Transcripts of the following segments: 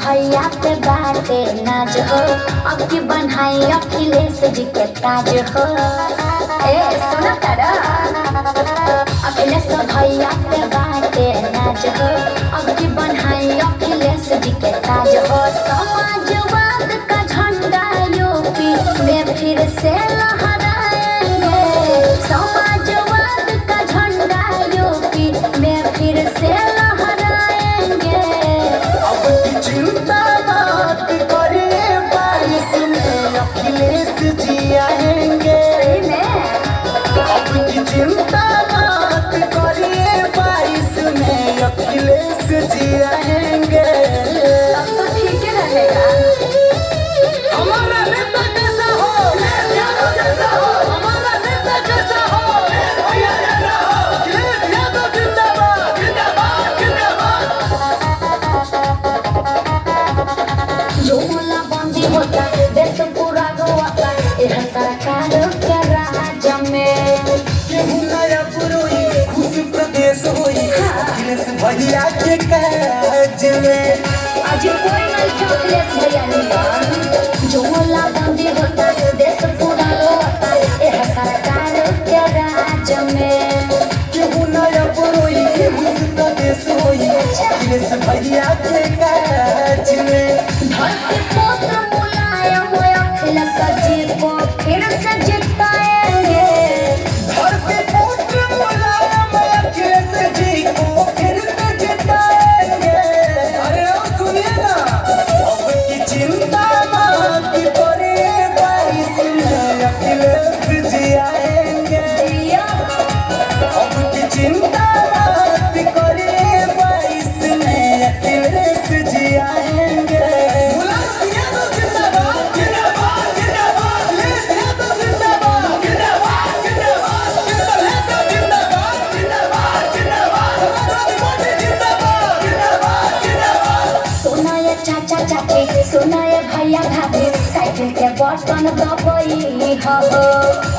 भैया पे बाटे नाज हो, अब की बनाई अखिलेश जी के ताज हो। ए सुना तारा, अखिलेश भैया पे बाटे नाज हो, अब की बनाई अखिलेश जी के ताज हो। समाजवाद का झंडा यूपी में फिर से लहराएंगे, समाजवाद का झंडा यूपी में फिर से लहराएंगे। अब की चिंता बात करे, 22 में अखिलेश जी आएंगे। अब की चिंता बात करे, 22 में अखिलेश जी आएंगे। तब तो ठीक रहेगा। हमारा नेता कैसा हो, कैसा हो, हमारा नेता कैसा हो, अखिलेश यादव जिंदाबाद, जिंदाबाद, जिंदाबाद। जो मोला बंदी होता देश पूरा गोवाता, यह सरकार के राज में केहू नया पुरोई, खुश प्रदेश होई, अखिलेश भैया के काज में। आज कोई नहीं अखिलेश भैया नहीं। जो मोला बंदी होता देश पूरा गोवाता, यह सरकार के राज में केहू नया पुरोई, खुश प्रदेश होई, अखिलेश भैया के काज में। धरती पुत्र मुलायम अखिलेश जी को फिर से जिताएंगे। धरती पुत्र मुलायम अखिलेश जी को फिर से जिताएंगे। अरे सुनिए ना, अब की चिंता मत करे, 22 में अखिलेश जी आएंगे। अब की चिंता मत करे, 22 में अखिलेश जी आएंगे। चाचा चाची सुनाए भैया भाभी, साइकिल के बटन दबाई हो।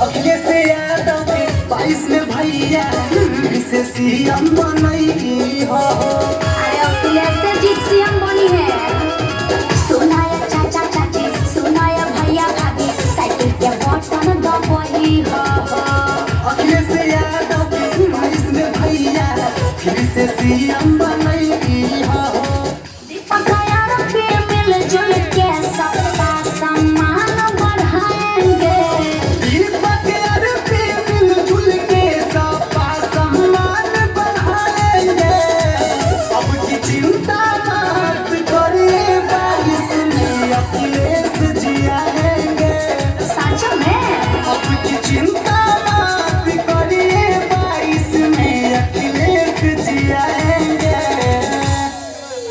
अखिलेश यादव के 22 में भैया फिर से सीएम बनई हो।